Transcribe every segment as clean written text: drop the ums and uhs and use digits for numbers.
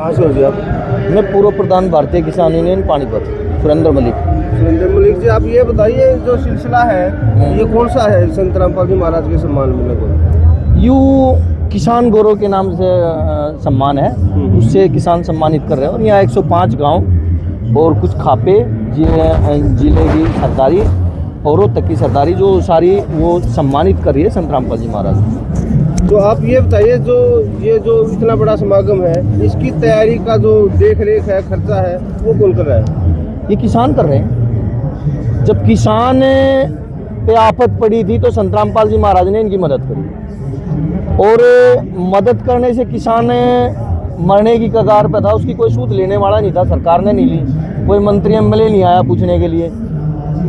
कहाँ से हो जी आप? मैं पूर्व प्रधान भारतीय किसान यूनियन पानीपत, सुरेंद्र मलिक। सुरेंद्र मलिक जी, आप ये बताइए जो सिलसिला है ये कौन सा है संत रामपाल जी महाराज के सम्मान में को? यू किसान गौरव के नाम से सम्मान है, उससे किसान सम्मानित कर रहे हैं। और यहाँ 105 गांव और कुछ खापे जिले की सरदारी और तक की सरदारी जो सारी वो सम्मानित कर रही है संत रामपाल जी महाराज। तो आप ये बताइए ये जो इतना बड़ा समागम है इसकी तैयारी का जो देख रेख है, खर्चा है, वो कौन कर रहा है? ये किसान कर रहे हैं। जब किसान पे आफत पड़ी थी तो संत रामपाल जी महाराज ने इनकी मदद करी, और मदद करने से किसान मरने की कगार पे था। उसकी कोई सूद लेने वाला नहीं था, सरकार ने नहीं ली, कोई मंत्री एमएलए नहीं आया पूछने के लिए।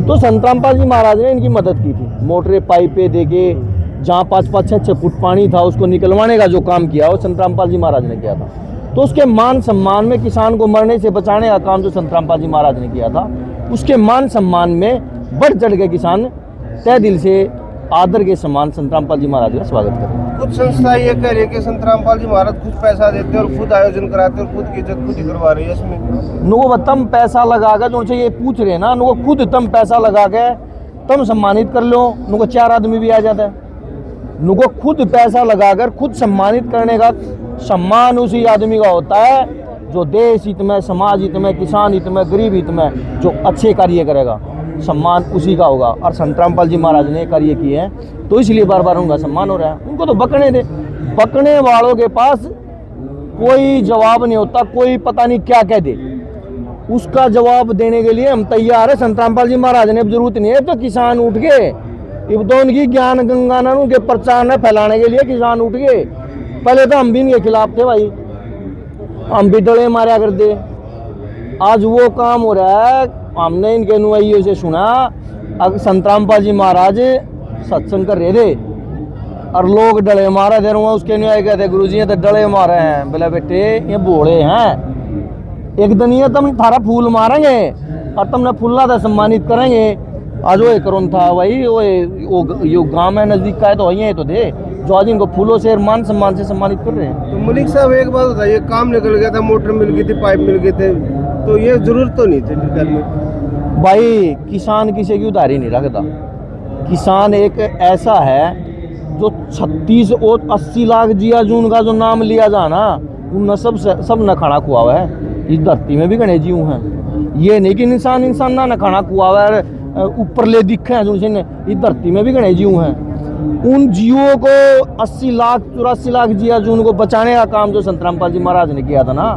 तो संत रामपाल जी महाराज ने इनकी मदद की थी। मोटरें पाइपें देके जहाँ 5-5, 6-6 फुट पानी था उसको निकलवाने का जो काम किया वो संत रामपाल जी महाराज ने किया था। तो उसके मान सम्मान में किसान को मरने से बचाने का काम जो संत रामपाल जी महाराज ने किया था, उसके मान सम्मान में बढ़ चढ़ के किसान तय दिल से आदर के समान संत रामपाल जी महाराज का स्वागत करें। कुछ संस्था ये कह रही है कि संत रामपाल जी महाराज खुद पैसा देते हैं और खुद आयोजन कराते हैं और खुद की इज्जत खुद ही करवा रही है। इसमें नुको तम पैसा लगा के जो ये पूछ रहे ना, नुको खुद तम पैसा लगा के तम सम्मानित कर लो, नुको 4 आदमी भी आ जाता है। नुको खुद पैसा लगाकर खुद सम्मानित करने का सम्मान उसी आदमी का होता है जो देश हित में, समाज हित में, किसान हित में, गरीब हित में जो अच्छे कार्य करेगा, सम्मान उसी का होगा। और संत रामपाल जी महाराज ने कार्य किए हैं तो इसलिए बार बार उनका सम्मान हो रहा है। उनको तो बकने दे, बकने वालों के पास कोई जवाब नहीं होता, कोई पता नहीं क्या कह दे, उसका जवाब देने के लिए हम तैयार है। संत रामपाल जी महाराज ने जरूरत नहीं है तो किसान उठ गए, तो उनकी ज्ञान गंगा न उनके प्रचार न फैलाने के लिए किसान उठ गए। पहले तो हम भी इनके खिलाफ थे भाई, हम भी डले मारा करते। आज वो काम हो रहा है। हमने इनके अनुयायियों से सुना अगर संत रामपाल जी महाराज सत्संग कर रहे थे और लोग डले मारे दे रहे हैं, उसके अनुयायी कहते गुरु जी ये तो डले मारे हैं। बोले बेटे ये बोले हैं, एक दिन ये तुम थारा फूल मारेंगे और तुमने फूला था सम्मानित करेंगे। आज वो करोन था भाई, वो गाँव में नजदीक का है तो वही तो थे जो आज इनको फूलों से मान सम्मान से सम्मानित कर रहे हैं। तो मलिक साहब एक बात बताइए, काम निकल गया था, मोटर मिल गई थी, पाइप मिल गए थे, तो ये जरूरत तो नहीं थी घर में। भाई किसान किसी की उधारी नहीं रखता। किसान एक ऐसा है जो 36 और 80 लाख जिया जून का जो नाम लिया जा ना, उन सब न खाना खुआ हुआ है। इस धरती में भी गणे जीव हैं, ये नहीं कि इंसान ना खाना खुआ हुआ है ऊपर ले दिखे हैं। जो इस धरती में भी गणे जीव हैं, उन जीवों को 80 लाख 84 लाख जिया जून को बचाने का काम जो संत रामपाल जी महाराज ने किया था ना,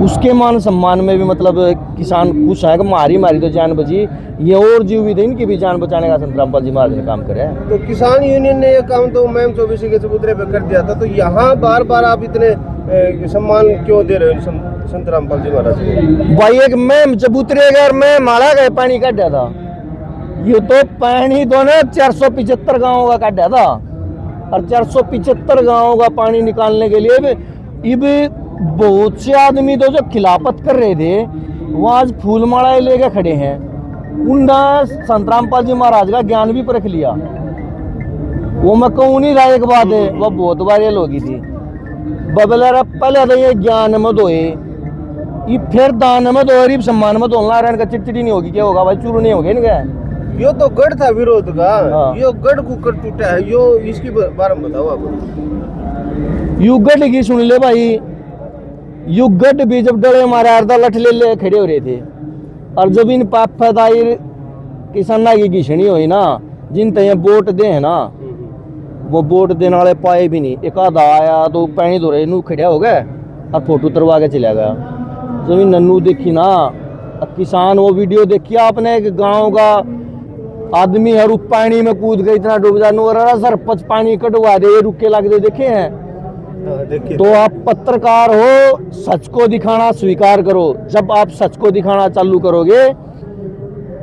उसके मान सम्मान में भी मतलब किसान खुश है कि मारी तो जान बची। ये और जीव भी थे, इनकी भी जान बचाने का संत रामपाल जी महाराज ने काम करे है। तो किसान यूनियन ने ये काम तो मैम 24 के चबूतरे पे कर दिया था, तो यहाँ बार बार आप इतने सम्मान क्यों दे रहे हो संत रामपाल जी महाराज को? भाई एक मैम चबूतरे अगर मैं मारा गए पानी काटा था, ये तो पानी तो ना 475 गाँव का काटा था, और 475 गाँव का पानी निकालने के लिए अब बहुत से आदमी तो जो खिलाफत कर रहे थे वो आज फूल माला लेके खड़े हैं। उन्होंने संत रामपाल जी महाराज का ज्ञान भी परख लिया। वो मैं कहूँ नहीं रहा, एक बात है वह बहुत बार ये लोगी थी बबलर पहले तो ये ज्ञान मत होए, ये फिर दान मत हो, सम्मान मत होना रहने का चिटचिटी नहीं होगी, क्या होगा भाई, चूरू नहीं होगा इनका। यो तो गढ़ था विरोध का। हाँ। यो गढ़ कुकर टूटा है, यो इसकी बारे में बताओ आप। यू गढ़ की सुन ले भाई, यू गढ़ भी जब डले मारे अर्धा लठ ले खड़े हो रहे थे, और जब इन पाप फैदाई किसाना की घिसनी हुई ना, जिन तय वोट दे है ना, वो वोट देने वाले पाए भी नहीं। एक आधा आया तो पैनी धो रहे नू खड़िया हो गए और फोटो तरवा के चला गया। जब इन नन्नू देखी ना, किसान वो वीडियो देखी आपने, एक गाँव का आदमी हर पानी में कूद गई, इतना डूब जा सरपंच पानी कटवा दे, रुके लग दे, देखे हैं। तो आप पत्रकार हो, सच को दिखाना स्वीकार करो। जब आप सच को दिखाना चालू करोगे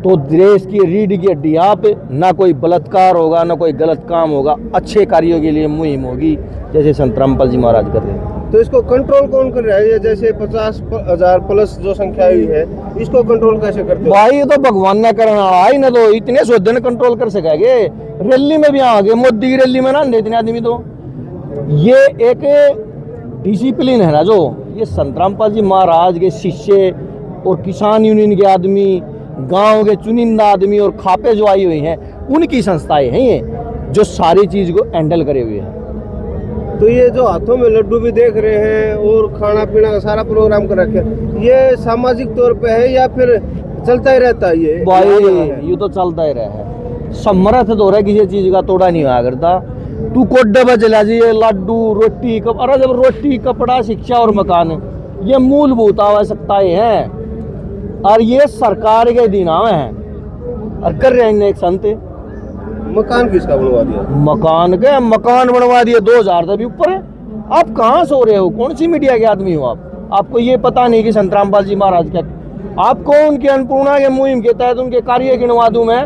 तो देश की रीढ़ की हड्डी आप, ना कोई बलात्कार होगा, ना कोई गलत काम होगा, अच्छे कार्यों के लिए मुहिम होगी जैसे संत रामपाल जी महाराज कर रहे हैं। तो इसको कंट्रोल कौन कर रहा है? जैसे 50,000 प्लस जो संख्या हुई है, इसको कंट्रोल कैसे करते हो? भाई ये तो भगवान ने करना आई ना, तो इतने सौदे ने कंट्रोल कर सकेंगे। रैली में भी आ गए, मोदी की रैली में ना इतने आदमी। तो ये एक डिसिप्लिन है ना, जो ये संतरामपाल जी महाराज के शिष्य और किसान यूनियन के आदमी, गांव के चुनिंदा आदमी और खापे जो आई हुई हैं, उनकी संस्थाएं हैं ये, जो सारी चीज को हैंडल करे हुए हैं। तो ये जो हाथों में लड्डू भी देख रहे हैं और खाना पीना का सारा प्रोग्राम कर रखे हैं, ये सामाजिक तौर पे है या फिर चलता ही रहता है? ये भाई ये तो चलता ही रहा है, समर्थ तो रहा, किसी चीज का तोड़ा नहीं हुआ करता। तू कोड्डे में चला जाइए, लड्डू रोटी अरे जब रोटी कपड़ा शिक्षा और मकान, ये मूलभूत आवश्यकताएं हैं और ये सरकार के दिनावे हैं और कर रहे हैं। एक संत मकान किसका बनवा दिया? मकान बनवा दिए 2000 से भी ऊपर है। आप कहाँ सो रहे हो? कौन सी मीडिया के आदमी हो आप? आपको ये पता नहीं कि संतरामपाल जी महाराज क्या? आपको उनके अन्नपूर्णा के मुहिम के तहत उनके कार्य गिनवा दूं मैं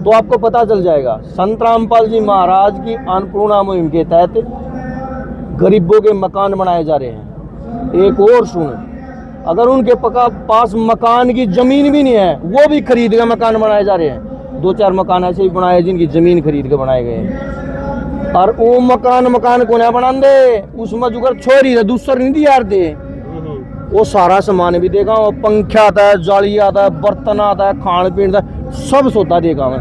तो आपको पता चल जाएगा। संतरामपाल जी महाराज की अन्नपूर्णा मुहिम के तहत गरीबों के मकान बनाए जा रहे हैं। एक और सुन, अगर उनके पास मकान की जमीन भी नहीं है, वो भी खरीद के मकान बनाए जा रहे हैं। 2-4 मकान ऐसे ही बनाए जिनकी जमीन खरीद के बनाए गए हैं। और वो मकान को ना बना दे, उसमें जुगर छोरी है, दूसरा नहीं दिया दे, वो सारा सामान भी देगा, वो पंखा आता है, जाली आता है, बर्तन आता है, खान पीन आता है, सब सौदा देगा मैं।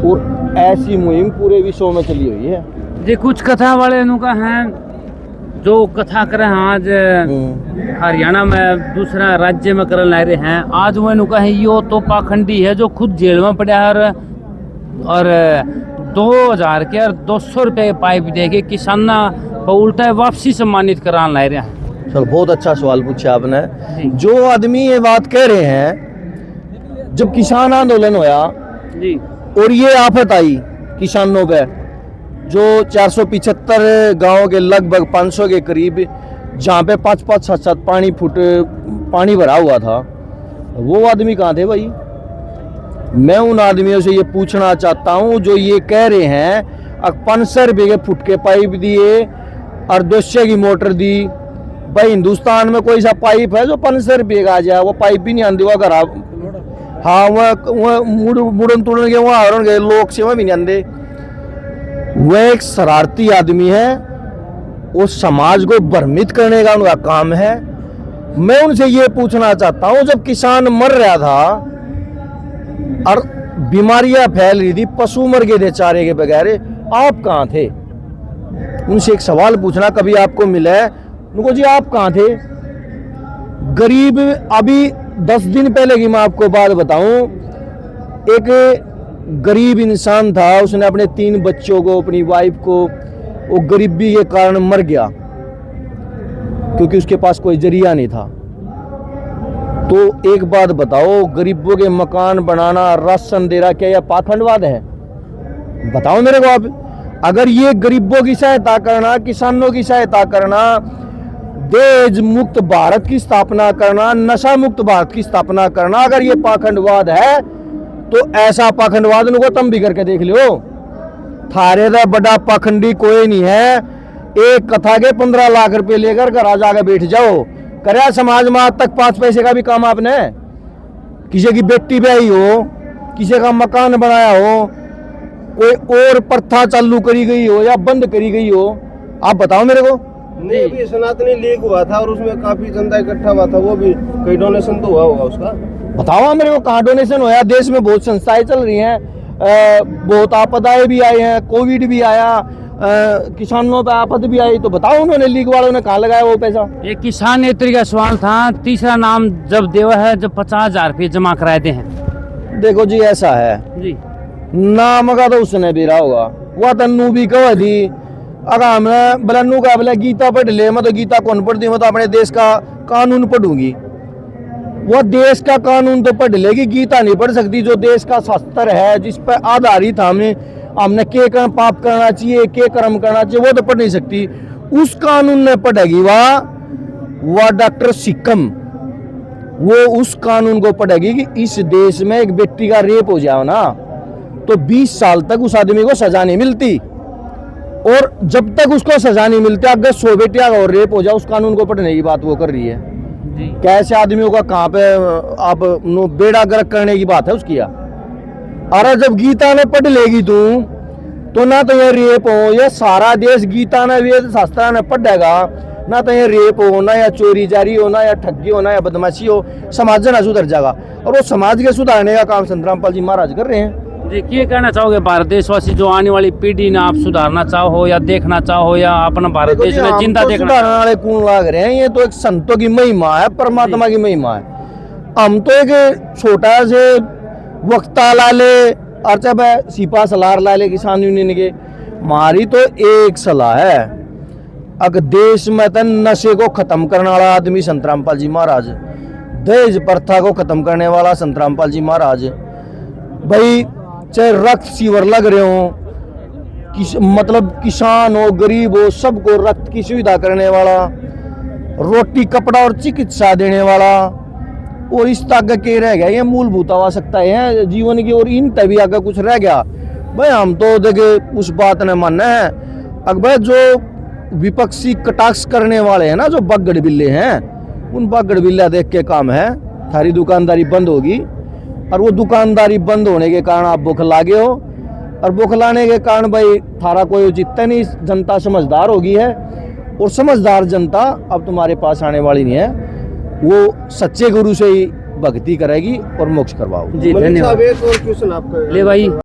और ऐसी मुहिम पूरे विश्व में चली हुई है। जी कुछ कथा वाले का हैं जो कथा करे आज हरियाणा में दूसरा राज्य में करने ला रहे हैं। आज वो नुका है यो तो पाखंडी है जो खुद जेल में पड़ा है और 2000 के और 200 रुपये पाइप दे के किसाना को उल्टा वापसी सम्मानित कराने ला रहे हैं। चलो बहुत अच्छा सवाल पूछा आपने। जो आदमी ये बात कह रहे हैं, जब किसान आंदोलन होया जी और ये आफत आई किसानों पे, जो 475 गांव के लगभग 500 के करीब जहाँ पे 5-5, 7-7 पानी भरा हुआ था, वो आदमी कहाँ थे भाई? मैं उन आदमियों से ये पूछना चाहता हूँ जो ये कह रहे हैं 500 रुपये के फुट के पाइप दिए और 200 की मोटर दी। भाई हिंदुस्तान में कोई सा पाइप है जो 500 रुपये का आ जाए? वो पाइप भी नहीं आती, वो खराब, हाँ वह मुड़न तुड़न के वहाँ हरण गए लोग सेवा भी नहीं आते। वह एक शरारती आदमी है, वो समाज को भ्रमित करने का उनका काम है। मैं उनसे ये पूछना चाहता हूँ, जब किसान मर रहा था और बीमारियां फैल रही थी, पशु मर गए थे चारे के बगैर, आप कहाँ थे? उनसे एक सवाल पूछना कभी आपको मिला है? उनको जी आप कहाँ थे? गरीब, अभी 10 दिन पहले की मैं आपको बात बताऊं, एक गरीब इंसान था, उसने अपने 3 बच्चों को, अपनी वाइफ को, वो गरीबी के कारण मर गया क्योंकि उसके पास कोई जरिया नहीं था। तो एक बात बताओ, गरीबों के मकान बनाना, राशन दे रहा, क्या यह पाखंडवाद है? बताओ मेरे को आप। अगर ये गरीबों की सहायता करना, किसानों की सहायता करना, देश मुक्त भारत की स्थापना करना, नशा मुक्त भारत की स्थापना करना, अगर ये पाखंडवाद है तो ऐसा पाखंडवाद को तुम भी करके देख लो। थारे दा बड़ा पाखंडी कोई नहीं है। एक कथा के 15 लाख रुपए लेकर घर आ जाकर बैठ जाओ। करे समाज में आज तक 5 पैसे का भी काम आपने? किसी की बेटी ब्याही हो, किसी का मकान बनाया हो, कोई और प्रथा चालू करी गई हो या बंद करी गई हो, आप बताओ मेरे को। नहीं, अभी सनातनी लीग हुआ था और उसमें काफी चंदा इकट्ठा हुआ था, वो भी कई डोनेशन तो हुआ होगा उसका। बताओ मेरे को कहाँ डोनेशन होया? देश में बहुत संस्थाएं चल रही हैं, बहुत आपदाएं भी आई हैं, कोविड भी आया, किसानों पे आफत भी आई, तो बताओ उन्होंने लीग वालों ने कहाँ लगाया वो पैसा? ये किसान नेत्री का सवाल था। तीसरा नाम जब देवा है, जब 50,000 रुपये जमा कराते हैं। देखो जी ऐसा है जी, नाम का तो उसने भी रहा होगा, वह तन्नू भी कह थी अगर हमने बलन्नू का बोला गीता पढ़ ले, मैं तो गीता कौन पढ़ती, मैं तो अपने देश का कानून पढ़ूंगी। वह देश का कानून तो पढ़ लेगी, गीता नहीं पढ़ सकती। जो देश का शास्त्र है, जिस पर आधारित हमने के कर्म पाप करना चाहिए, के कर्म करना चाहिए, वो तो पढ़ नहीं सकती। उस कानून ने पढ़ेगी वह डॉक्टर सिक्कम, वो उस कानून को पढ़ेगी कि इस देश में एक बेटी का रेप हो जाए ना तो 20 साल तक उस आदमी को सजा नहीं मिलती, और जब तक उसको सजा नहीं मिलती, अगर 100 बेटियां का और रेप हो जाए, उस कानून को पढ़ने की बात वो कर रही है। कैसे आदमियों का कहाँ पे आप बेड़ा गर्क करने की बात है उसकी। अरे जब गीता में पढ़ लेगी तू तो ना तो ये रेप हो, ये सारा देश गीता ने वेद शास्त्र ने पढ़ेगा, ना तो ये रेप हो, ना या चोरी जारी हो, ना या ठगी हो, ना या बदमाशी हो, समाज ना सुधर जाएगा। और वो समाज के सुधारने का काम संत रामपाल जी महाराज कर रहे हैं। जी, क्या कहना चाहोगे भारत देशवासी जो आने वाली पीढ़ी ने आप सुधारना चाहो या देखना चाहो या अपना भारत देखो देश जी, में हम जिंदा तो देखना सुधारने वाले कौन लाग रहे हैं, ये तो एक संतों की महिमा है, परमात्मा की महिमा है। हम तो एक छोटा से वक्ता लाले और चाहे सिपा सलार लाले किसान यूनियन के, हमारी तो एक सलाह है, अगर देश में तो नशे को खत्म करने वाला आदमी संत रामपाल जी महाराज, दहेज प्रथा को खत्म करने वाला संत रामपाल जी महाराज, भाई चाहे रक्त शिविर लग रहे हो, मतलब किसान हो गरीब हो सबको रक्त की सुविधा करने वाला, रोटी कपड़ा और चिकित्सा देने वाला, और इस तक के रह गया ये मूलभूत आवश्यकताएं हैं जीवन की, और इन तभी आगे कुछ रह गया भाई हम तो देखे उस बात ने मानना है। अगर जो विपक्षी कटाक्ष करने वाले हैं ना, जो बगड़ बिल्ले हैं, उन बगड़ बिल्ला देख के काम है, थारी दुकानदारी बंद होगी, और वो दुकानदारी बंद होने के कारण आप भूख लागे हो, और भूख लाने के कारण भाई थारा कोई जितने नहीं, जनता समझदार होगी है, और समझदार जनता अब तुम्हारे पास आने वाली नहीं है, वो सच्चे गुरु से ही भक्ति करेगी और मोक्ष करवाओ। जी मलिक धन्यवाद। साहब, एक और क्वेश्चन आपका ले भाई।